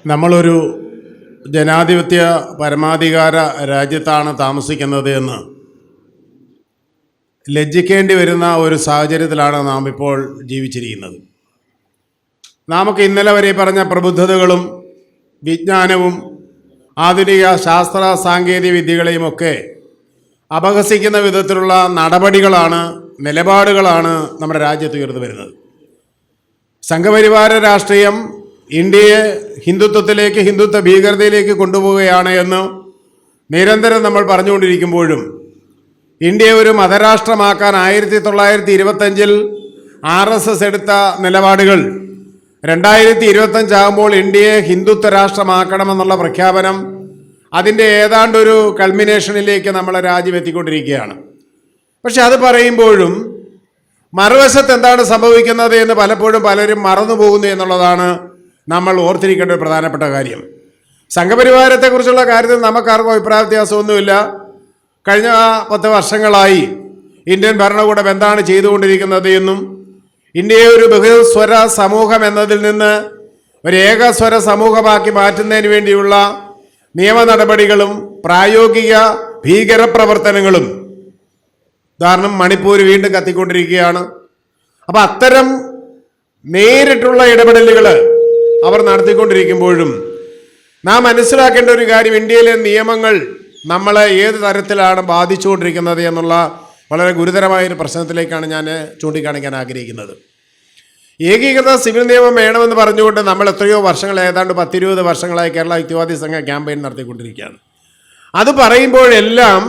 നമ്മളൊരു ജനാധിപത്യ പരമാധികാര രാജ്യത്താണ് താമസിക്കുന്നത് എന്ന് ലജ്ജിക്കേണ്ടി വരുന്ന ഒരു സാഹചര്യത്തിലാണ് നാം ഇപ്പോൾ ജീവിച്ചിരിക്കുന്നത്. നമുക്ക് ഇന്നലെ വരെ പറഞ്ഞ പ്രബുദ്ധതകളും വിജ്ഞാനവും ആധുനിക ശാസ്ത്ര സാങ്കേതിക വിദ്യകളെയുമൊക്കെ അപഹസിക്കുന്ന വിധത്തിലുള്ള നടപടികളാണ്, നിലപാടുകളാണ് നമ്മുടെ രാജ്യത്ത് ഉയർന്നു വരുന്നത്. സംഘപരിവാര രാഷ്ട്രീയം ഇന്ത്യയെ ഹിന്ദുത്വത്തിലേക്ക്, ഹിന്ദുത്വ ഭീകരതയിലേക്ക് കൊണ്ടുപോവുകയാണ് എന്ന് നിരന്തരം നമ്മൾ പറഞ്ഞുകൊണ്ടിരിക്കുമ്പോഴും ഇന്ത്യയെ ഒരു മതരാഷ്ട്രമാക്കാൻ 1925 RSS എടുത്ത നിലപാടുകൾ 2025 ആകുമ്പോൾ ഇന്ത്യയെ ഹിന്ദുത്വ രാഷ്ട്രമാക്കണമെന്നുള്ള പ്രഖ്യാപനം, അതിൻ്റെ ഏതാണ്ടൊരു കൾമിനേഷനിലേക്ക് നമ്മളെ രാജ്യം എത്തിക്കൊണ്ടിരിക്കുകയാണ്. പക്ഷെ അത് പറയുമ്പോഴും മറുവശത്ത് എന്താണ് സംഭവിക്കുന്നത് എന്ന് പലപ്പോഴും പലരും മറന്നുപോകുന്നു എന്നുള്ളതാണ് നമ്മൾ ഓർത്തിരിക്കേണ്ട ഒരു പ്രധാനപ്പെട്ട കാര്യം. സംഘപരിവാരത്തെക്കുറിച്ചുള്ള കാര്യത്തിൽ നമുക്കാർക്കും അഭിപ്രായ വ്യത്യാസമൊന്നുമില്ല. കഴിഞ്ഞ 10 വർഷങ്ങളായി ഇന്ത്യൻ ഭരണകൂടം എന്താണ് ചെയ്തുകൊണ്ടിരിക്കുന്നത് എന്നും ഇന്ത്യയെ ഒരു ബഹുസ്വര സമൂഹം എന്നതിൽ നിന്ന് ഒരു ഏകസ്വര സമൂഹമാക്കി മാറ്റുന്നതിന് വേണ്ടിയുള്ള നിയമ നടപടികളും പ്രായോഗിക ഭീകരപ്രവർത്തനങ്ങളും, ഉദാഹരണം മണിപ്പൂർ വീണ്ടും കത്തിക്കൊണ്ടിരിക്കുകയാണ്. അപ്പം അത്തരം നേരിട്ടുള്ള ഇടപെടലുകൾ അവർ നടത്തിക്കൊണ്ടിരിക്കുമ്പോഴും നാം മനസ്സിലാക്കേണ്ട ഒരു കാര്യം, ഇന്ത്യയിലെ നിയമങ്ങൾ നമ്മളെ ഏത് തരത്തിലാണ് ബാധിച്ചുകൊണ്ടിരിക്കുന്നത് എന്നുള്ള വളരെ ഗുരുതരമായൊരു പ്രശ്നത്തിലേക്കാണ് ഞാൻ ചൂണ്ടിക്കാണിക്കാൻ ആഗ്രഹിക്കുന്നത്. ഏകീകൃത സിവിൽ നിയമം വേണമെന്ന് പറഞ്ഞുകൊണ്ട് നമ്മൾ എത്രയോ വർഷങ്ങൾ, ഏതാണ്ട് 10-20 വർഷങ്ങളായി കേരള യുക്തിവാദി സംഘ ക്യാമ്പയിൻ നടത്തിക്കൊണ്ടിരിക്കുകയാണ്. അത് പറയുമ്പോഴെല്ലാം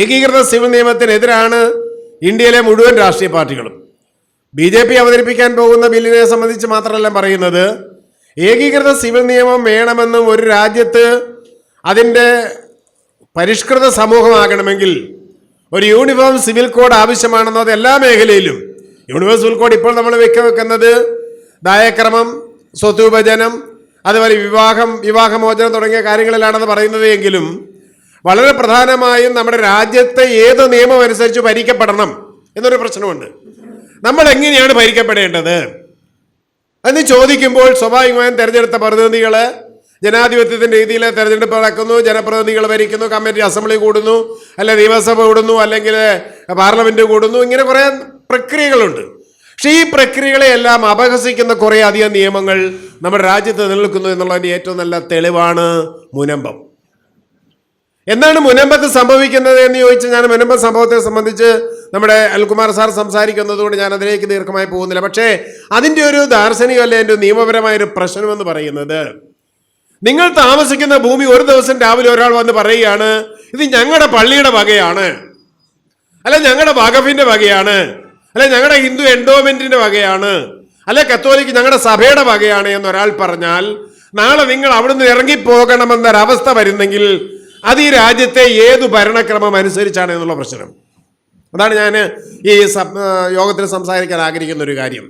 ഏകീകൃത സിവിൽ നിയമത്തിനെതിരാണ് ഇന്ത്യയിലെ മുഴുവൻ രാഷ്ട്രീയ പാർട്ടികളും. BJP അവതരിപ്പിക്കാൻ പോകുന്ന ബില്ലിനെ സംബന്ധിച്ച് മാത്രമല്ല പറയുന്നത്, ഏകീകൃത സിവിൽ നിയമം വേണമെന്നും ഒരു രാജ്യത്ത് അതിൻ്റെ പരിഷ്കൃത സമൂഹമാകണമെങ്കിൽ ഒരു യൂണിഫോം സിവിൽ കോഡ് ആവശ്യമാണെന്നോ, അത് എല്ലാ മേഖലയിലും യൂണിഫോം സിവിൽ കോഡ് ഇപ്പോൾ നമ്മൾ വെക്കുന്നത് ദായക്രമം, സ്വത്ത് വിഭജനം, അതുപോലെ വിവാഹമോചനം തുടങ്ങിയ കാര്യങ്ങളിലാണെന്ന് പറയുന്നത് എങ്കിലും വളരെ പ്രധാനമായും നമ്മുടെ രാജ്യത്തെ ഏത് നിയമം അനുസരിച്ച് ഭരിക്കപ്പെടണം എന്നൊരു പ്രശ്നമുണ്ട്. നമ്മൾ എങ്ങനെയാണ് ഭരിക്കപ്പെടേണ്ടത് എന്ന് ചോദിക്കുമ്പോൾ സ്വാഭാവികമായും തെരഞ്ഞെടുത്ത പ്രതിനിധികളെ ജനാധിപത്യത്തിൻ്റെ രീതിയിൽ തെരഞ്ഞെടുപ്പ് നടക്കുന്നു, ജനപ്രതിനിധികൾ ഭരിക്കുന്നു, കമ്മിറ്റി അസംബ്ലി കൂടുന്നു, അല്ലെങ്കിൽ നിയമസഭ കൂടുന്നു, അല്ലെങ്കിൽ പാർലമെന്റ് കൂടുന്നു, ഇങ്ങനെ കുറേ പ്രക്രിയകളുണ്ട്. പക്ഷേ ഈ പ്രക്രിയകളെയെല്ലാം അപഹസിക്കുന്ന കുറേ അധികം നിയമങ്ങൾ നമ്മുടെ രാജ്യത്ത് നിലനിൽക്കുന്നു എന്നുള്ളതിൻ്റെ ഏറ്റവും നല്ല തെളിവാണ് മുനമ്പം. എന്താണ് മുനമ്പത്ത് സംഭവിക്കുന്നത് എന്ന് ചോദിച്ചാൽ, ഞാൻ മുനമ്പം സംഭവത്തെ സംബന്ധിച്ച് നമ്മുടെ അൽകുമാർ സാർ സംസാരിക്കുന്നത് കൊണ്ട് ഞാൻ അതിലേക്ക് ദീർഘമായി പോകുന്നില്ല. പക്ഷേ അതിൻ്റെ ഒരു ദാർശനികമല്ല, എൻ്റെ നിയമപരമായൊരു പ്രശ്നമെന്ന് പറയുന്നത്, നിങ്ങൾ താമസിക്കുന്ന ഭൂമി ഒരു ദിവസം രാവിലെ ഒരാൾ വന്ന് പറയുകയാണ്, ഇത് ഞങ്ങളുടെ പള്ളിയുടെ വകയാണ്, അല്ലെ ഞങ്ങളുടെ വഖഫിന്റെ വകയാണ്, അല്ലെ ഞങ്ങളുടെ ഹിന്ദു എൻഡോമെന്റിന്റെ വകയാണ്, അല്ലെ കത്തോലിക്ക് ഞങ്ങളുടെ സഭയുടെ വകയാണ് എന്നൊരാൾ പറഞ്ഞാൽ നാളെ നിങ്ങൾ അവിടുന്ന് ഇറങ്ങിപ്പോകണമെന്നൊരവസ്ഥ വരുന്നെങ്കിൽ അത് ഈ രാജ്യത്തെ ഏതു ഭരണക്രമം അനുസരിച്ചാണ് എന്നുള്ള പ്രശ്നം. അതാണ് ഞാൻ ഈ യോഗത്തിൽ സംസാരിക്കാൻ ആഗ്രഹിക്കുന്ന ഒരു കാര്യം.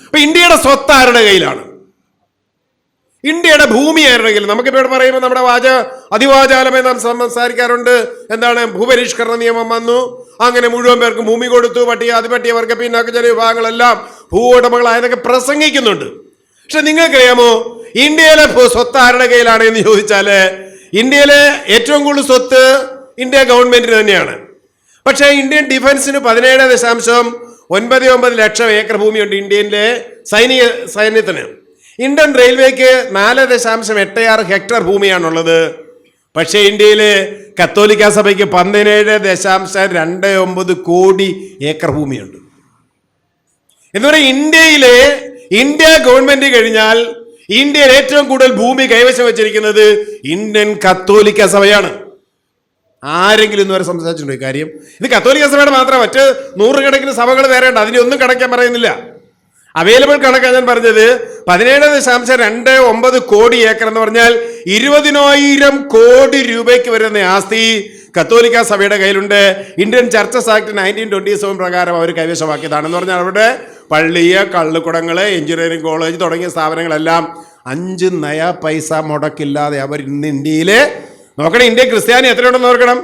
അപ്പൊ ഇന്ത്യയുടെ സ്വത്ത് ആരുടെ കയ്യിലാണ്? ഇന്ത്യയുടെ ഭൂമി ആരുടെ കയ്യിൽ? നമുക്കിപ്പോൾ ഇവിടെ പറയുമ്പോൾ നമ്മുടെ അതിവാചാലമായി നാം സംസാരിക്കാറുണ്ട്. എന്താണ്, ഭൂപരിഷ്കരണ നിയമം വന്നു, അങ്ങനെ മുഴുവൻ പേർക്ക് ഭൂമി കൊടുത്തു, അതിപട്ടികവർഗ പിന്നാക്ക ജന വിഭാഗങ്ങളെല്ലാം ഭൂവുടമകളായതൊക്കെ പ്രസംഗിക്കുന്നുണ്ട്. പക്ഷെ നിങ്ങൾക്കറിയാമോ ഇന്ത്യയിലെ സ്വത്ത് ആരുടെ കയ്യിലാണ് എന്ന് ചോദിച്ചാൽ, ഇന്ത്യയിലെ ഏറ്റവും കൂടുതൽ സ്വത്ത് ഇന്ത്യ ഗവൺമെന്റിന് തന്നെയാണ്. പക്ഷേ ഇന്ത്യൻ ഡിഫൻസിന് 17.99 ലക്ഷം ഏക്കർ ഭൂമിയുണ്ട് ഇന്ത്യയിലെ സൈന്യത്തിന്. ഇന്ത്യൻ റെയിൽവേക്ക് 4.86 ഹെക്ടർ ഭൂമിയാണുള്ളത്. പക്ഷേ ഇന്ത്യയിലെ കത്തോലിക്ക സഭയ്ക്ക് 17.29 കോടി ഏക്കർ ഭൂമിയുണ്ട്. എന്ന് പറയുക, ഇന്ത്യ ഗവൺമെന്റ് കഴിഞ്ഞാൽ ഇന്ത്യയിൽ ഏറ്റവും കൂടുതൽ ഭൂമി കൈവശം വെച്ചിരിക്കുന്നത് ഇന്ത്യൻ കത്തോലിക്ക സഭയാണ്. ആരെങ്കിലും ഇന്ന് വരെ സംസാരിച്ചിട്ടുണ്ടോ ഈ കാര്യം? ഇത് കത്തോലിക്ക സഭയുടെ മാത്രം, മറ്റ് 100 കണക്കിന് സഭകൾ വേറെ ഉണ്ട്, അതിനെ ഒന്നും കണക്കാൻ പറയുന്നില്ല. അവൈലബിൾ കണക്കാണ് ഞാൻ പറഞ്ഞത്. 17.29 കോടി ഏക്കർ എന്ന് പറഞ്ഞാൽ 20,000 കോടി രൂപയ്ക്ക് വരുന്ന ആസ്തി കത്തോലിക്ക സഭയുടെ കയ്യിലുണ്ട്. ഇന്ത്യൻ ചർച്ചസ് ആക്ട് 1927 പ്രകാരം അവർ കൈവശമാക്കിയതാണെന്ന് പറഞ്ഞാൽ അവരുടെ പള്ളിയെ, കള്ളുകുടങ്ങൾ, എഞ്ചിനീയറിംഗ് കോളേജ് തുടങ്ങിയ സ്ഥാപനങ്ങളെല്ലാം 5 പൈസ മുടക്കില്ലാതെ അവർ ഇന്ന് ഇന്ത്യയിലെ നോക്കണം. ഇന്ത്യ ക്രിസ്ത്യാനി എത്രയുണ്ടെന്ന് ഓർക്കണം.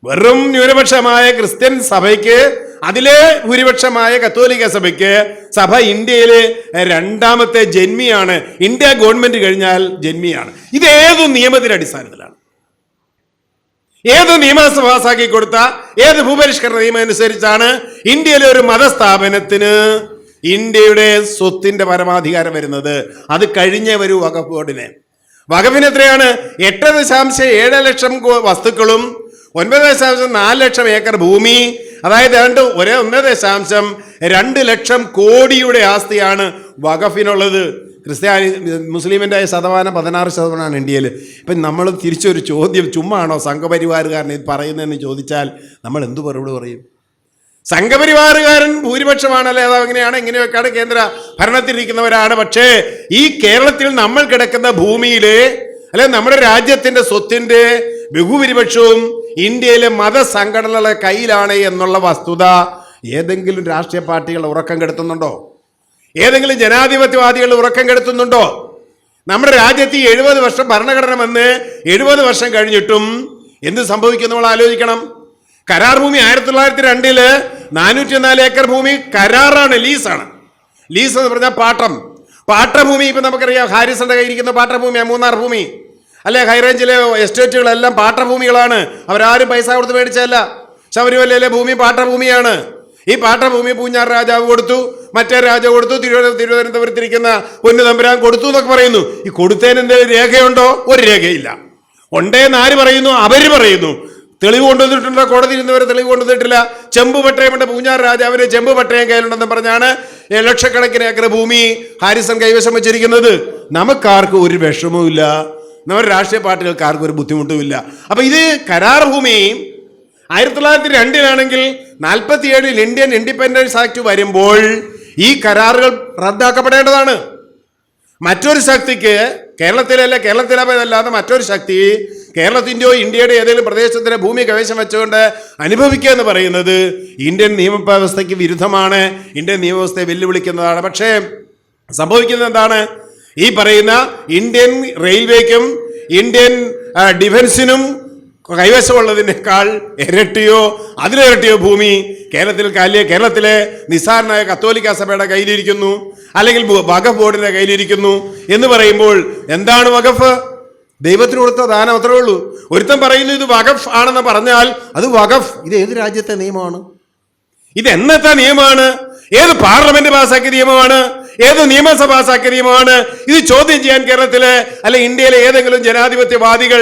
വെറും ന്യൂനപക്ഷമായ ക്രിസ്ത്യൻ സഭയ്ക്ക്, അതിലെ ഭൂരിപക്ഷമായ കത്തോലിക്ക സഭയ്ക്ക്, സഭ ഇന്ത്യയിലെ രണ്ടാമത്തെ ജന്മിയാണ്. ഇന്ത്യ ഗവൺമെന്റ് കഴിഞ്ഞാൽ ജന്മിയാണ്. ഇത് ഏത് നിയമത്തിന്റെ അടിസ്ഥാനത്തിലാണ്? ഏത് നിയമം പാസാക്കി കൊടുത്ത ഏത് ഭൂപരിഷ്കരണ നിയമം അനുസരിച്ചാണ് ഇന്ത്യയിലെ ഒരു മതസ്ഥാപനത്തിന് ഇന്ത്യയുടെ സ്വത്തിന്റെ പരമാധികാരം വരുന്നത്? അത് കഴിഞ്ഞേ വരൂ വഖഫ് ബോർഡിന്. വഖഫിന് എത്രയാണ്? 8.7 ലക്ഷം വസ്തുക്കളും 9.4 ലക്ഷം ഏക്കർ ഭൂമി, അതായത് 1.2 ലക്ഷം കോടിയുടെ ആസ്തിയാണ് വഖഫിനുള്ളത്. മുസ്ലിമിൻ്റെ ശതമാനം 16% ഇന്ത്യയിൽ. ഇപ്പം നമ്മൾ തിരിച്ചൊരു ചോദ്യം, ചുമ്മാ ആണോ സംഘപരിവാറുകാരൻ ഇത് പറയുന്നതെന്ന് ചോദിച്ചാൽ നമ്മൾ എന്തു മറുപടി പറയും? സംഘപരിവാറുകാരൻ ഭൂരിപക്ഷമാണല്ലേ, അതങ്ങനെയാണ്, ഇങ്ങനെയൊക്കെയാണ് കേന്ദ്ര ഭരണത്തിലിരിക്കുന്നവരാണ്. പക്ഷേ ഈ കേരളത്തിൽ നമ്മൾ കിടക്കുന്ന ഭൂമിയിലെ, അല്ലെ നമ്മുടെ രാജ്യത്തിൻ്റെ സ്വത്തിൻ്റെ ബഹുഭൂരിപക്ഷവും ഇന്ത്യയിലെ മതസംഘടനകളുടെ കയ്യിലാണ് എന്നുള്ള വസ്തുത ഏതെങ്കിലും രാഷ്ട്രീയ പാർട്ടികൾ ഉറക്കം കെടുത്തുന്നുണ്ടോ? ഏതെങ്കിലും ജനാധിപത്യവാദികൾ ഉറക്കം കെടുത്തുന്നുണ്ടോ? നമ്മുടെ രാജ്യത്ത് 70 വർഷം ഭരണഘടന വന്ന് 70 വർഷം കഴിഞ്ഞിട്ടും എന്ത് സംഭവിക്കുന്നു നമ്മൾ ആലോചിക്കണം. കരാർ ഭൂമി 1902 404 ഏക്കർ ഭൂമി കരാറാണ്, ലീസാണ്. ലീസ് എന്ന് പറഞ്ഞാൽ പാട്ടഭൂമി. ഇപ്പം നമുക്കറിയാം ഹാരിസന്റെ കയ്യിരിക്കുന്ന പാട്ടഭൂമിയാണ് മൂന്നാർ ഭൂമി, അല്ലെ? ഹൈറേഞ്ചിലെ എസ്റ്റേറ്റുകളെല്ലാം പാട്ടഭൂമികളാണ്. അവരാരും പൈസ കൊടുത്ത് മേടിച്ചല്ല. ശബരിമലയിലെ ഭൂമി പാട്ടഭൂമിയാണ്. ഈ പാട്ടഭൂമി പൂഞ്ഞാർ രാജാവ് കൊടുത്തു, മറ്റേ രാജാവ് കൊടുത്തു, തിരുവനന്തപുരത്തിരിക്കുന്ന പൊന്നു തമ്പുരാൻ കൊടുത്തു എന്നൊക്കെ പറയുന്നു. ഈ കൊടുത്തതിന് എന്തെങ്കിലും രേഖയുണ്ടോ? ഒരു രേഖയില്ല. ഉണ്ടേന്ന് ആര് പറയുന്നു? അവര് പറയുന്നു. തെളിവ് കൊണ്ടുവന്നിട്ടുണ്ടോ? കോടതി ഇരുന്നവരെ തെളിവ് കൊണ്ടുവന്നിട്ടില്ല. ചെമ്പ് പട്ടയമുണ്ട്, പൂഞ്ഞാർ രാജാവിന് ചെമ്പ് പട്ടയം കയ്യിലുണ്ടെന്ന് പറഞ്ഞാണ് ലക്ഷക്കണക്കിന് ഏക്കർ ഭൂമി ഹാരിസൺ കൈവശം വെച്ചിരിക്കുന്നത്. നമുക്കാർക്കും ഒരു വിഷമവും ഇല്ല, നമ്മുടെ രാഷ്ട്രീയ പാർട്ടികൾക്ക് ആർക്കും ഒരു ബുദ്ധിമുട്ടുമില്ല. അപ്പൊ ഇത് കരാർ ഭൂമി 1902 47 ഇന്ത്യൻ ഇൻഡിപെൻഡൻസ് ആക്ട് വരുമ്പോൾ ഈ കരാറുകൾ റദ്ദാക്കപ്പെടേണ്ടതാണ്. മറ്റൊരു ശക്തിക്ക് കേരളത്തിലല്ലാതെ മറ്റൊരു ശക്തി കേരളത്തിൻ്റെയോ ഇന്ത്യയുടെ ഏതെങ്കിലും പ്രദേശത്തിൻ്റെ ഭൂമി കൈവശം വെച്ചുകൊണ്ട് അനുഭവിക്കുക എന്ന് പറയുന്നത് ഇന്ത്യൻ നിയമവ്യവസ്ഥയ്ക്ക് വിരുദ്ധമാണ്, ഇന്ത്യൻ നിയമവ്യവസ്ഥയെ വെല്ലുവിളിക്കുന്നതാണ്. പക്ഷേ സംഭവിക്കുന്നത് എന്താണ്? ഈ പറയുന്ന ഇന്ത്യൻ റെയിൽവേക്കും ഇന്ത്യൻ ഡിഫൻസിനും കൈവശമുള്ളതിനേക്കാൾ അതിലിരട്ടിയോ ഭൂമി കേരളത്തിലെ നിസ്സാരനായ കത്തോലിക്ക സഭയുടെ കയ്യിലിരിക്കുന്നു, അല്ലെങ്കിൽ വഖഫ് ബോർഡിന്റെ കയ്യിലിരിക്കുന്നു എന്ന് പറയുമ്പോൾ എന്താണ് വഖഫ്? ദൈവത്തിന് കൊടുത്ത ദാനം, അത്രേ ഉള്ളൂ. ഒരുത്തൻ പറയുന്നു ഇത് വഖഫ് ആണെന്ന് പറഞ്ഞാൽ അത് വഖഫ്. ഇത് ഏത് രാജ്യത്തെ നിയമമാണ്? ഇത് എന്നത്തെ നിയമമാണ്? ഏത് പാർലമെന്റ് പാസാക്കിയ നിയമമാണ്? ഏത് നിയമസഭ പാസാക്കിയ നിയമമാണ്? ഇത് ചോദ്യം ചെയ്യാൻ കേരളത്തിലെ അല്ലെ ഇന്ത്യയിലെ ഏതെങ്കിലും ജനാധിപത്യവാദികൾ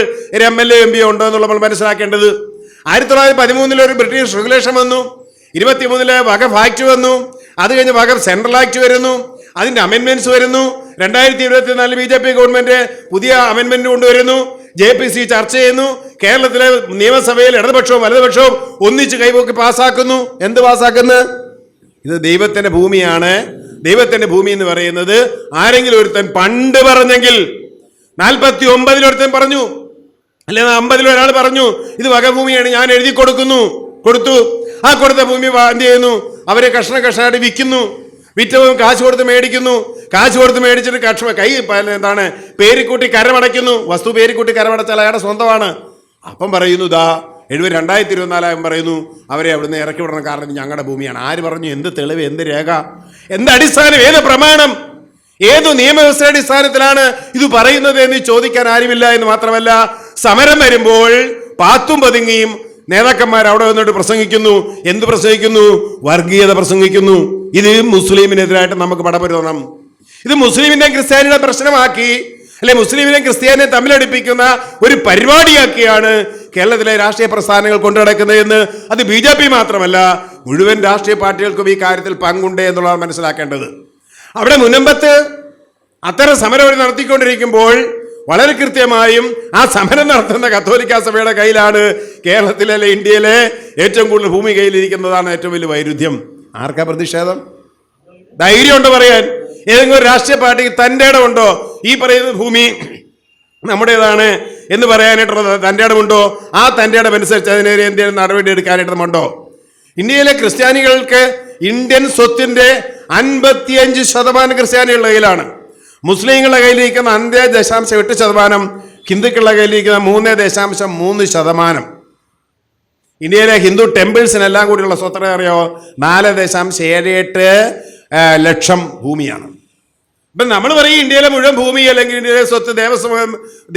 MLA MP ഉണ്ടോ എന്നുള്ള നമ്മൾ മനസ്സിലാക്കേണ്ടത്. 1913 ഒരു ബ്രിട്ടീഷ് റെഗുലേഷൻ വന്നു, 23 വഖഫ് ആക്ട് വന്നു, അത് കഴിഞ്ഞ് വഖഫ് സെൻട്രൽ ആക്ട് വരുന്നു, അതിന്റെ അമെൻമെന്റ്സ് വരുന്നു. 2024 BJP ഗവൺമെന്റ് പുതിയ അമെൻമെന്റ് കൊണ്ടുവരുന്നു, JPC ചർച്ച ചെയ്യുന്നു. കേരളത്തിലെ നിയമസഭയിൽ ഇടതുപക്ഷവും വലതുപക്ഷവും ഒന്നിച്ച് കൈപോക്കി പാസ്സാക്കുന്നു. എന്ത് പാസ്സാക്കുന്നു? ഇത് ദൈവത്തിന്റെ ഭൂമിയാണ്. ദൈവത്തിന്റെ ഭൂമി എന്ന് പറയുന്നത് ആരെങ്കിലും ഒരുത്തൻ പണ്ട് പറഞ്ഞെങ്കിൽ 49 ഒരുത്തൻ പറഞ്ഞു, അല്ലെ 50 ഒരാൾ പറഞ്ഞു ഇത് വകഭൂമിയാണ്, ഞാൻ എഴുതി കൊടുത്തു. ആ കൊടുത്ത ഭൂമി എന്ത് ചെയ്യുന്നു? അവരെ കഷ്ണമായിട്ട് വിൽക്കുന്നു. വിറ്റവും കാശ് കൊടുത്ത് മേടിക്കുന്നു. കാശ് കൊടുത്ത് മേടിച്ചിട്ട് പേരിക്കൂട്ടി കരമടയ്ക്കുന്നു. വസ്തു പേരിക്കൂട്ടി കരമടച്ചാൽ അയാളുടെ സ്വന്തമാണ്. അപ്പം പറയുന്നു 2024 പറയുന്നു അവരെ അവിടുന്ന് ഇറക്കി വിടണം, കാരണം ഞങ്ങളുടെ ഭൂമിയാണ്. ആര് പറഞ്ഞു? എന്ത് തെളിവ്? എന്ത് രേഖ? എന്ത് അടിസ്ഥാനം? ഏത് പ്രമാണം? ഏത് നിയമവ്യവസ്ഥയുടെ അടിസ്ഥാനത്തിലാണ് ഇത് പറയുന്നത് എന്ന് ചോദിക്കാൻ ആരുമില്ല. എന്ന് മാത്രമല്ല, സമരം വരുമ്പോൾ പാത്തും പതുങ്ങിയും നേതാക്കന്മാർ അവിടെ വന്നിട്ട് പ്രസംഗിക്കുന്നു. എന്ത് പ്രസംഗിക്കുന്നു? വർഗീയത പ്രസംഗിക്കുന്നു. ഇത് മുസ്ലിമിനെതിരായിട്ട് നമുക്ക് പടപൊരുതണം. ഇത് മുസ്ലിമിന്റെ ക്രിസ്ത്യാനിയുടെ പ്രശ്നമാക്കി, അല്ലെ മുസ്ലിമിനെ ക്രിസ്ത്യാനിയെ തമ്മിലടിപ്പിക്കുന്ന ഒരു പരിപാടിയാക്കിയാണ് കേരളത്തിലെ രാഷ്ട്രീയ പ്രസ്ഥാനങ്ങൾ കൊണ്ടുനടക്കുന്നത് എന്ന് അത് BJP മാത്രമല്ല മുഴുവൻ രാഷ്ട്രീയ പാർട്ടികൾക്കും ഈ കാര്യത്തിൽ പങ്കുണ്ട് എന്നുള്ളതാണ് മനസ്സിലാക്കേണ്ടത്. അവിടെ മുനമ്പത്ത് അത്തരം സമരം നടത്തിക്കൊണ്ടിരിക്കുമ്പോൾ വളരെ കൃത്യമായും ആ സമരം നടത്തുന്ന കത്തോലിക്ക സഭയുടെ കയ്യിലാണ് കേരളത്തിലെ അല്ലെ ഇന്ത്യയിലെ ഏറ്റവും കൂടുതൽ ഭൂമി കയ്യിലിരിക്കുന്നതാണ് ഏറ്റവും വലിയ വൈരുദ്ധ്യം. ആർക്കാ പ്രതിഷേധം? ധൈര്യമുണ്ടോ പറയാൻ? ഏതെങ്കിലും ഒരു രാഷ്ട്രീയ പാർട്ടിക്ക് തൻ്റെ ഇടമുണ്ടോ ഈ പറയുന്ന ഭൂമി നമ്മുടേതാണ് എന്ന് പറയാനായിട്ടുള്ള തൻ്റെ ഇടമുണ്ടോ? ആ തൻ്റെ ഇടമനുസരിച്ച് അതിനെതിരെ എന്തെങ്കിലും നടപടി എടുക്കാനായിട്ടുണ്ടോ? ഇന്ത്യയിലെ ക്രിസ്ത്യാനികൾക്ക് ഇന്ത്യൻ സ്വത്തിന്റെ 55% ക്രിസ്ത്യാനികളുടെ കയ്യിലാണ്. മുസ്ലിങ്ങളുടെ കയ്യിലിരിക്കുന്ന 5.8%, ഹിന്ദുക്കളുടെ കയ്യിലിരിക്കുന്ന 3.3%. ഇന്ത്യയിലെ ഹിന്ദു ടെമ്പിൾസിനെല്ലാം കൂടിയുള്ള സ്വത്ത് അറിയോ? 4.78 ലക്ഷം ഭൂമിയാണ്. ഇപ്പം നമ്മൾ പറയും ഇന്ത്യയിലെ മുഴുവൻ ഭൂമി അല്ലെങ്കിൽ ഇന്ത്യയിലെ സ്വത്ത്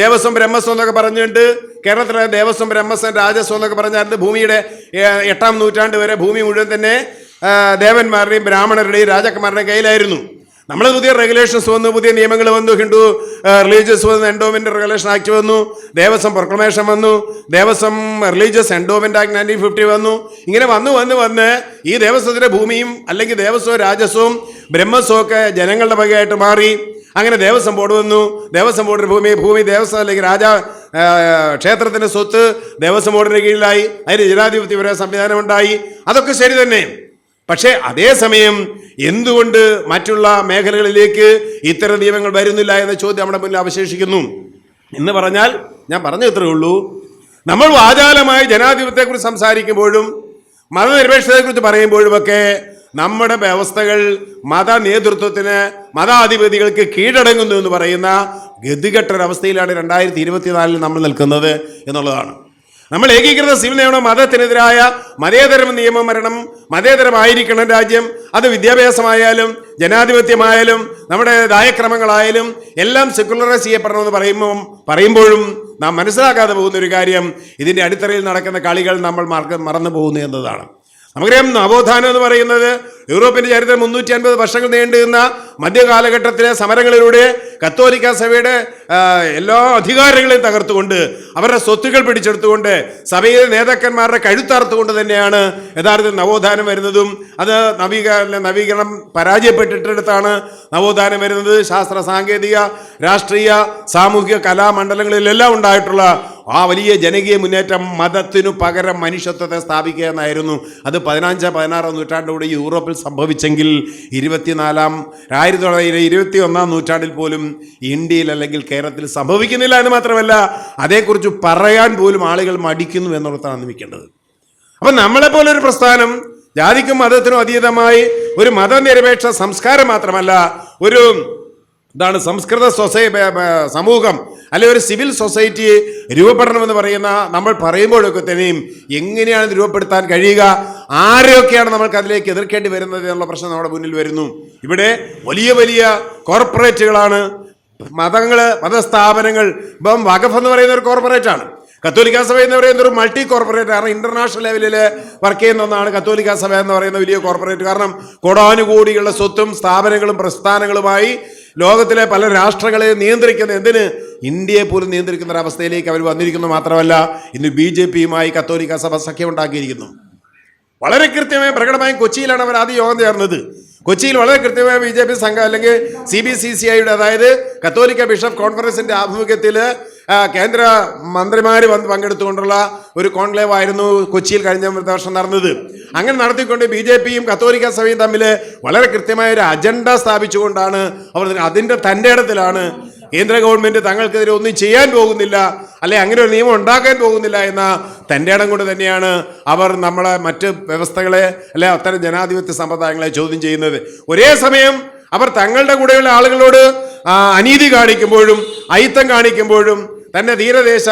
ദേവസ്വം ബ്രഹ്മസ്വം എന്നൊക്കെ പറഞ്ഞിട്ട് കേരളത്തിലെ ദേവസ്വം ബ്രഹ്മസ്വം രാജസ്വം എന്നൊക്കെ പറഞ്ഞാൽ ഭൂമിയുടെ 8-ാം നൂറ്റാണ്ട് വരെ ഭൂമി മുഴുവൻ തന്നെ ദേവന്മാരുടെയും ബ്രാഹ്മണരുടെയും രാജാക്കന്മാരുടെയും കയ്യിലായിരുന്നു. നമ്മൾ പുതിയ റെഗുലേഷൻസ് വന്നു, പുതിയ നിയമങ്ങൾ വന്നു, ഹിന്ദു റിലീജിയസ് വന്നു, എൻഡോമെന്റ് റെഗുലേഷൻ ആക്ട് വന്നു, ദേവസ്വം പ്രൊക്ലമേഷൻ വന്നു, ദേവസ്വം റിലീജിയസ് എൻഡോമെന്റ് ആക്ട് 1950 വന്നു. ഇങ്ങനെ വന്ന് ഈ ദേവസ്വത്തിൻ്റെ ഭൂമിയും അല്ലെങ്കിൽ ദേവസ്വവും രാജസ്വവും ബ്രഹ്മസ്വവും ഒക്കെ ജനങ്ങളുടെ വകയായിട്ട് മാറി. അങ്ങനെ ദേവസ്വം ബോർഡ് വന്നു. ദേവസ്വം ബോർഡിൻ്റെ ഭൂമി ദേവസ്വം അല്ലെങ്കിൽ ക്ഷേത്രത്തിൻ്റെ സ്വത്ത് ദേവസ്വം ബോർഡിൻ്റെ കീഴിലായി. അതിന് ജനാധിപത്യപര സംവിധാനം ഉണ്ടായി. അതൊക്കെ ശരി തന്നെ. പക്ഷേ അതേസമയം എന്തുകൊണ്ട് മറ്റുള്ള മേഖലകളിലേക്ക് ഇത്തരം നിയമങ്ങൾ വരുന്നില്ല എന്ന ചോദ്യം നമ്മുടെ മുന്നിൽ അവശേഷിക്കുന്നു. എന്ന് പറഞ്ഞാൽ ഞാൻ പറഞ്ഞു ഇത്രയേ ഉള്ളൂ, നമ്മൾ വാചാലമായി ജനാധിപത്യത്തെക്കുറിച്ച് സംസാരിക്കുമ്പോഴും മതനിരപേക്ഷതയെക്കുറിച്ച് പറയുമ്പോഴുമൊക്കെ നമ്മുടെ വ്യവസ്ഥകൾ മത നേതൃത്വത്തിന് മതാധിപതികൾക്ക് കീഴടങ്ങുന്നു എന്ന് പറയുന്ന ഗതികെട്ടൊരവസ്ഥയിലാണ് 2024 നമ്മൾ നിൽക്കുന്നത് എന്നുള്ളതാണ്. നമ്മൾ ഏകീകൃത സിവിൽ നിയമം മതത്തിനെതിരായ മതേതര നിയമം വരണം, മതേതരമായിരിക്കണം രാജ്യം. അത് വിദ്യാഭ്യാസമായാലും ജനാധിപത്യമായാലും നമ്മുടെ നയക്രമങ്ങളായാലും എല്ലാം സെക്കുലറൈസ് ചെയ്യപ്പെടണമെന്ന് പറയുമ്പോഴും നാം മനസ്സിലാക്കാതെ പോകുന്ന ഒരു കാര്യം, ഇതിൻ്റെ അടിത്തറയിൽ നടക്കുന്ന കളികൾ നമ്മൾ മറന്നു പോകുന്നു എന്നതാണ്. നമുക്കറിയാം, നവോത്ഥാനം എന്ന് പറയുന്നത് യൂറോപ്പിൻ്റെ ചരിത്രം 350 വർഷങ്ങൾ നീണ്ടുനിന്ന മധ്യകാലഘട്ടത്തിലെ സമരങ്ങളിലൂടെ കത്തോലിക്ക സഭയുടെ എല്ലാ അധികാരങ്ങളെയും തകർത്തുകൊണ്ട് അവരുടെ സ്വത്തുക്കൾ പിടിച്ചെടുത്തുകൊണ്ട് സഭയിലെ നേതാക്കന്മാരുടെ കഴുത്തറുത്തുകൊണ്ട് തന്നെയാണ് യഥാർത്ഥത്തിൽ നവോത്ഥാനം വരുന്നതും. അത് നവീകരണം പരാജയപ്പെട്ടിടത്താണ് നവോത്ഥാനം വരുന്നത്. ശാസ്ത്ര സാങ്കേതിക രാഷ്ട്രീയ സാമൂഹിക കലാമണ്ഡലങ്ങളിലെല്ലാം ഉണ്ടായിട്ടുള്ള ആ വലിയ ജനകീയ മുന്നേറ്റം മതത്തിനു പകരം മനുഷ്യത്വത്തെ സ്ഥാപിക്കുക എന്നായിരുന്നു. അത് 15-16 നൂറ്റാണ്ടോടെ യൂറോപ്പിൽ സംഭവിച്ചെങ്കിൽ 1921 നൂറ്റാണ്ടിൽ പോലും ഇന്ത്യയിൽ അല്ലെങ്കിൽ കേരളത്തിൽ സംഭവിക്കുന്നില്ല എന്ന് മാത്രമല്ല, അതേക്കുറിച്ച് പറയാൻ പോലും ആളുകൾ മടിക്കുന്നു എന്നുള്ളതാണ് നിമിക്കേണ്ടത്. അപ്പം നമ്മളെപ്പോലെ ഒരു പ്രസ്ഥാനം ജാതിക്കും മതത്തിനും അതീതമായി ഒരു മതനിരപേക്ഷ സംസ്കാരം മാത്രമല്ല, ഒരു സംസ്കൃത സമൂഹം അല്ലെ ഒരു സിവിൽ സൊസൈറ്റി രൂപപ്പെടണമെന്ന് പറയുന്ന നമ്മൾ പറയുമ്പോഴൊക്കെ തന്നെയും എങ്ങനെയാണ് രൂപപ്പെടുത്താൻ കഴിയുക, ആരെയൊക്കെയാണ് നമ്മൾക്ക് അതിലേക്ക് എതിർക്കേണ്ടി വരുന്നത് എന്നുള്ള പ്രശ്നം നമ്മുടെ മുന്നിൽ വരുന്നു. ഇവിടെ വലിയ വലിയ കോർപ്പറേറ്റുകളാണ് മതസ്ഥാപനങ്ങൾ. ഇപ്പം വഖഫ് എന്ന് പറയുന്ന ഒരു കോർപ്പറേറ്റാണ്. കത്തോലിക്ക സഭ എന്ന് പറയുന്ന ഒരു മൾട്ടി കോർപ്പറേറ്റ്, കാരണം ഇന്റർനാഷണൽ ലെവലിൽ വർക്ക് ചെയ്യുന്ന ഒന്നാണ് കത്തോലിക്ക സഭ എന്ന് പറയുന്ന വലിയ കോർപ്പറേറ്റ്. കാരണം കോടാനുകോടികളുടെ സ്വത്തും സ്ഥാപനങ്ങളും പ്രസ്ഥാനങ്ങളുമായി ലോകത്തിലെ പല രാഷ്ട്രങ്ങളെ നിയന്ത്രിക്കുന്ന, എന്തിന് ഇന്ത്യയെ പോലും നിയന്ത്രിക്കുന്ന ഒരവസ്ഥയിലേക്ക് അവർ വന്നിരിക്കുന്നു. മാത്രമല്ല ഇന്ന് BJPയുമായി കത്തോലിക്ക സഭ സഖ്യമുണ്ടാക്കിയിരിക്കുന്നു. വളരെ കൃത്യമായി പ്രകടമായും കൊച്ചിയിലാണ് അവർ ആദ്യം യോഗം ചേർന്നത്. കൊച്ചിയിൽ വളരെ കൃത്യമായ BJP സംഘം അല്ലെങ്കിൽ CBCCIയുടെ അതായത് കത്തോലിക്ക ബിഷപ്പ് കോൺഫറൻസിന്റെ ആഭിമുഖ്യത്തിൽ കേന്ദ്ര മന്ത്രിമാർ വന്ന് പങ്കെടുത്തുകൊണ്ടുള്ള ഒരു കോൺക്ലേവ് ആയിരുന്നു കൊച്ചിയിൽ കഴിഞ്ഞ വർഷം നടന്നത്. അങ്ങനെ നടത്തിക്കൊണ്ട് BJPയും കത്തോലിക്ക സഭയും തമ്മിൽ വളരെ കൃത്യമായ ഒരു അജണ്ട സ്ഥാപിച്ചുകൊണ്ടാണ് അവർ അതിൻ്റെ തൻ്റെ ഇടത്തിലാണ് കേന്ദ്ര ഗവൺമെൻറ് തങ്ങൾക്കെതിരെ ഒന്നും ചെയ്യാൻ പോകുന്നില്ല, അല്ലെ അങ്ങനെ ഒരു നിയമം ഉണ്ടാക്കാൻ പോകുന്നില്ല എന്ന തൻ്റെ ഇടം കൊണ്ട് തന്നെയാണ് അവർ നമ്മളെ മറ്റ് വ്യവസ്ഥകളെ അല്ലെ അത്തരം ജനാധിപത്യ സമ്പ്രദായങ്ങളെ ചോദ്യം ചെയ്യുന്നത്. ഒരേ സമയം അവർ തങ്ങളുടെ കൂടെയുള്ള ആളുകളോട് അനീതി കാണിക്കുമ്പോഴും അയിത്തം കാണിക്കുമ്പോഴും തൻ്റെ തീരദേശ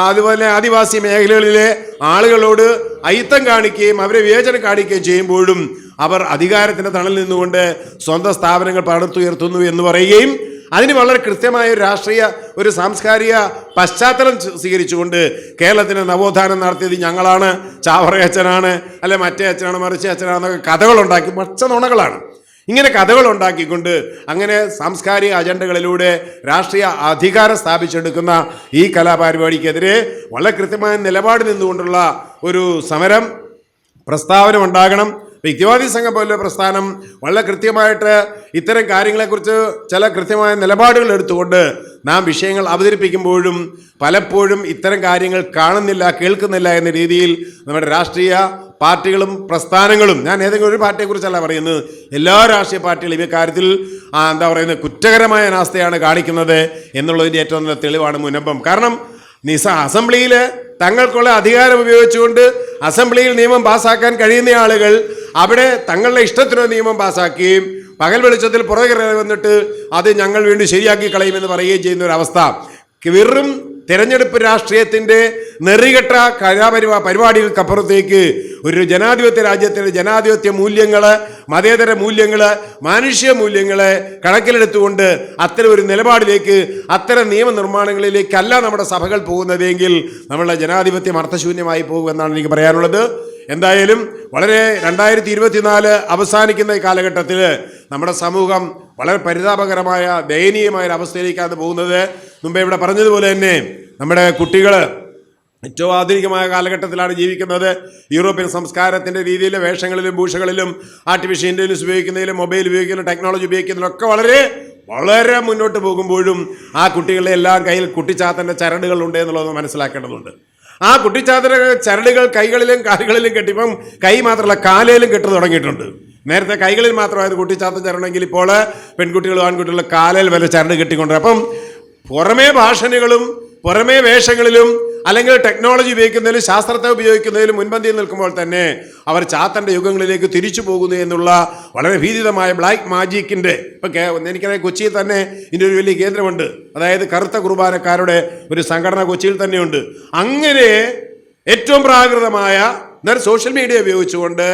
അതുപോലെ ആദിവാസി മേഖലകളിലെ ആളുകളോട് അയിത്തം കാണിക്കുകയും അവരെ വിവേചനം കാണിക്കുകയും ചെയ്യുമ്പോഴും അവർ അധികാരത്തിൻ്റെ തണലിൽ നിന്നുകൊണ്ട് സ്വന്തം സ്ഥാപനങ്ങൾ പടുത്തുയർത്തുന്നു എന്ന് പറയുകയും അതിന് വളരെ കൃത്യമായ ഒരു രാഷ്ട്രീയ ഒരു സാംസ്കാരിക പശ്ചാത്തലം സ്വീകരിച്ചുകൊണ്ട് കേരളത്തിന് നവോത്ഥാനം നടത്തിയത് ഞങ്ങളാണ്, ചാവറ അച്ഛനാണ്, അല്ലെ മറ്റേ അച്ഛനാണ്, മറിച്ച് അച്ഛനാണെന്നൊക്കെ കഥകളുണ്ടാക്കി പച്ച നുണകളാണ്. ഇങ്ങനെ കഥകൾ ഉണ്ടാക്കിക്കൊണ്ട് അങ്ങനെ സാംസ്കാരിക അജണ്ടകളിലൂടെ രാഷ്ട്രീയ അധികാരം സ്ഥാപിച്ചെടുക്കുന്ന ഈ കലാപരിപാടിക്കെതിരെ വളരെ കൃത്യമായ നിലപാട് നിന്നുകൊണ്ടുള്ള ഒരു സമരം പ്രസ്താവന ഉണ്ടാകണം. യുക്തിവാദി സംഘം പോലുള്ള പ്രസ്ഥാനം വളരെ കൃത്യമായിട്ട് ഇത്തരം കാര്യങ്ങളെക്കുറിച്ച് ചില കൃത്യമായ നിലപാടുകൾ എടുത്തുകൊണ്ട് നാം വിഷയങ്ങൾ അവതരിപ്പിക്കുമ്പോഴും പലപ്പോഴും ഇത്തരം കാര്യങ്ങൾ കാണുന്നില്ല, കേൾക്കുന്നില്ല എന്ന രീതിയിൽ നമ്മുടെ രാഷ്ട്രീയ പാർട്ടികളും പ്രസ്ഥാനങ്ങളും, ഞാൻ ഏതെങ്കിലും ഒരു പാർട്ടിയെക്കുറിച്ചല്ല പറയുന്നത്, എല്ലാ രാഷ്ട്രീയ പാർട്ടികളും ഈ കാര്യത്തിൽ കുറ്റകരമായ അനാസ്ഥയാണ് കാണിക്കുന്നത് എന്നുള്ളതിൻ്റെ ഏറ്റവും നല്ല തെളിവാണ് മുനമ്പം. കാരണം അസംബ്ലിയിൽ തങ്ങൾക്കുള്ള അധികാരം ഉപയോഗിച്ചുകൊണ്ട് അസംബ്ലിയിൽ നിയമം പാസ്സാക്കാൻ കഴിയുന്ന ആളുകൾ അവിടെ തങ്ങളുടെ ഇഷ്ടത്തിനൊരു നിയമം പാസ്സാക്കുകയും പകൽ വെളിച്ചത്തിൽ പുറകെ വന്നിട്ട് അത് ഞങ്ങൾ വേണ്ടി ശരിയാക്കി കളയുമെന്ന് പറയുകയും ചെയ്യുന്ന ഒരവസ്ഥ. വെറും തെരഞ്ഞെടുപ്പ് രാഷ്ട്രീയത്തിൻ്റെ നെറികെട്ട പരിപാടികൾക്കപ്പുറത്തേക്ക് ഒരു ജനാധിപത്യ രാജ്യത്തിൻ്റെ ജനാധിപത്യ മൂല്യങ്ങൾ, മതേതര മൂല്യങ്ങൾ, മാനുഷിക മൂല്യങ്ങളെ കണക്കിലെടുത്തുകൊണ്ട് അത്തരം ഒരു നിലപാടിലേക്ക്, അത്തരം നിയമനിർമ്മാണങ്ങളിലേക്കല്ല നമ്മുടെ സഭകൾ പോകുന്നതെങ്കിൽ നമ്മളുടെ ജനാധിപത്യം അർത്ഥശൂന്യമായി പോകുമെന്നാണ് എനിക്ക് പറയാനുള്ളത്. എന്തായാലും വളരെ 2024 അവസാനിക്കുന്ന ഈ കാലഘട്ടത്തിൽ നമ്മുടെ സമൂഹം വളരെ പരിതാപകരമായ ദയനീയമായ ഒരു അവസ്ഥയിലേക്കാണ് പോകുന്നത്. മുമ്പേ ഇവിടെ പറഞ്ഞതുപോലെ തന്നെ നമ്മുടെ കുട്ടികൾ ഏറ്റവും ആധുനികമായ കാലഘട്ടത്തിലാണ് ജീവിക്കുന്നത്. യൂറോപ്യൻ സംസ്കാരത്തിൻ്റെ രീതിയിൽ വേഷങ്ങളിലും ഭൂഷകളിലും ആർട്ടിഫിഷ്യൽ ഇൻ്റലിജൻസ് ഉപയോഗിക്കുന്നതിലും മൊബൈൽ ഉപയോഗിക്കുന്നതിലും ടെക്നോളജി ഉപയോഗിക്കുന്നതിലൊക്കെ വളരെ മുന്നോട്ട് പോകുമ്പോഴും ആ കുട്ടികളുടെ എല്ലാം കയ്യിൽ കുട്ടിച്ചാത്തൻ്റെ ചരടുകൾ ഉണ്ട് എന്നുള്ളത് മനസ്സിലാക്കേണ്ടതുണ്ട്. ആ കുട്ടിച്ചാത്തൻ്റെ ചരടുകൾ കൈകളിലും കാലുകളിലും കെട്ടിപ്പം കൈ മാത്രമല്ല കാലയിലും കെട്ടു തുടങ്ങിയിട്ടുണ്ട്. നേരത്തെ കൈകളിൽ മാത്രമായത് കുട്ടിച്ചാത്തൻ ചരടെങ്കിൽ ഇപ്പോൾ പെൺകുട്ടികളും ആൺകുട്ടികളും കാലയിൽ വരെ ചരട് കെട്ടിക്കൊണ്ട്, അപ്പം പുറമേ ഭാഷണങ്ങളും പുറമേ വേഷങ്ങളിലും അല്ലെങ്കിൽ ടെക്നോളജി ഉപയോഗിക്കുന്നതിലും ശാസ്ത്രത്തെ ഉപയോഗിക്കുന്നതിലും മുൻപന്തിയിൽ നിൽക്കുമ്പോൾ തന്നെ അവർ ചാത്തൻ്റെ യുഗങ്ങളിലേക്ക് തിരിച്ചു പോകുന്നു എന്നുള്ള വളരെ ഭീതിതമായ ബ്ലാക്ക് മാജിക്കിൻ്റെ, ഇപ്പം എനിക്കറിയാം കൊച്ചിയിൽ തന്നെ ഇതിൻ്റെ ഒരു വലിയ കേന്ദ്രമുണ്ട്. അതായത് കറുത്ത കുർബാനക്കാരുടെ ഒരു സംഘടന കൊച്ചിയിൽ തന്നെയുണ്ട്. അങ്ങനെ ഏറ്റവും പ്രാകൃതമായ സോഷ്യൽ മീഡിയ ഉപയോഗിച്ചുകൊണ്ട്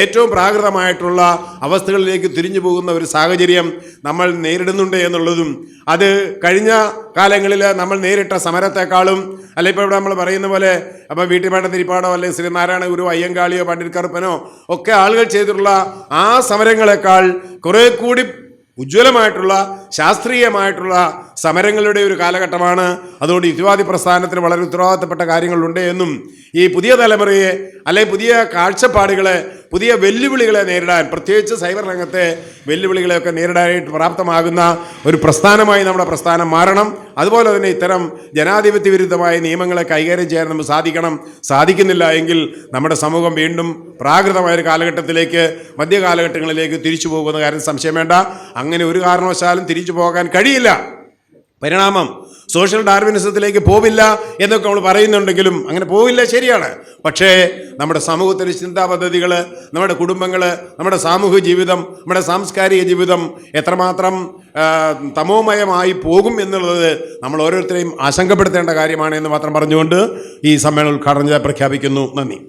ഏറ്റവും പ്രാകൃതമായിട്ടുള്ള അവസ്ഥകളിലേക്ക് തിരിഞ്ഞു പോകുന്ന ഒരു സാഹചര്യം നമ്മൾ നേരിടുന്നുണ്ട് എന്നുള്ളതും, അത് കഴിഞ്ഞ കാലങ്ങളിൽ നമ്മൾ നേരിട്ട സമരത്തെക്കാളും, അല്ല ഇപ്പോൾ ഇവിടെ നമ്മൾ പറയുന്ന പോലെ അപ്പോൾ വീട്ടിപ്പാട്ട തിരിപ്പാടോ അല്ലെങ്കിൽ ശ്രീനാരായണ ഗുരു, അയ്യങ്കാളിയോ പണ്ഡിറ്റ് കറുപ്പനോ ഒക്കെ ആളുകൾ ചെയ്തിട്ടുള്ള ആ സമരങ്ങളെക്കാൾ കുറേ കൂടി ഉജ്ജ്വലമായിട്ടുള്ള ശാസ്ത്രീയമായിട്ടുള്ള സമരങ്ങളുടെ ഒരു കാലഘട്ടമാണ്. അതുകൊണ്ട് യുക്തിവാദി പ്രസ്ഥാനത്തിന് വളരെ ഉത്തരവാദിത്തപ്പെട്ട കാര്യങ്ങളുണ്ട് എന്നും ഈ പുതിയ തലമുറയെ അല്ലെങ്കിൽ പുതിയ കാഴ്ചപ്പാടുകളെ, പുതിയ വെല്ലുവിളികളെ നേരിടാൻ, പ്രത്യേകിച്ച് സൈബർ രംഗത്തെ വെല്ലുവിളികളെയൊക്കെ നേരിടാനായിട്ട് പ്രാപ്തമാകുന്ന ഒരു പ്രസ്ഥാനമായി നമ്മുടെ പ്രസ്ഥാനം മാറണം. അതുപോലെ തന്നെ ഇത്തരം ജനാധിപത്യ വിരുദ്ധമായ നിയമങ്ങളെ കൈകാര്യം ചെയ്യാൻ നമുക്ക് സാധിക്കുന്നില്ല എങ്കിൽ നമ്മുടെ സമൂഹം വീണ്ടും പ്രാകൃതമായൊരു കാലഘട്ടത്തിലേക്ക്, മധ്യകാലഘട്ടങ്ങളിലേക്ക് തിരിച്ചു പോകുന്ന കാര്യം സംശയം വേണ്ട. അങ്ങനെ ഒരു കാരണവശാലും തിരിച്ചു പോകാൻ കഴിയില്ല. പരിണാമം സോഷ്യൽ ഡാർവിനിസത്തിലേക്ക് പോവില്ല എന്നൊക്കെ നമ്മൾ പറയുന്നുണ്ടെങ്കിലും അങ്ങനെ പോവില്ല, ശരിയാണ്. പക്ഷേ നമ്മുടെ സമൂഹത്തിൻ്റെ ചിന്താ പദ്ധതികൾ, നമ്മുടെ കുടുംബങ്ങൾ, നമ്മുടെ സാമൂഹിക ജീവിതം, നമ്മുടെ സാംസ്കാരിക ജീവിതം എത്രമാത്രം തമോമയമായി പോകും എന്നുള്ളത് നമ്മൾ ഓരോരുത്തരെയും ആശങ്കപ്പെടുത്തേണ്ട കാര്യമാണ് എന്ന് മാത്രം പറഞ്ഞുകൊണ്ട് ഈ സമ്മേളനം ഉദ്ഘാടനം പ്രഖ്യാപിക്കുന്നു. നന്ദി.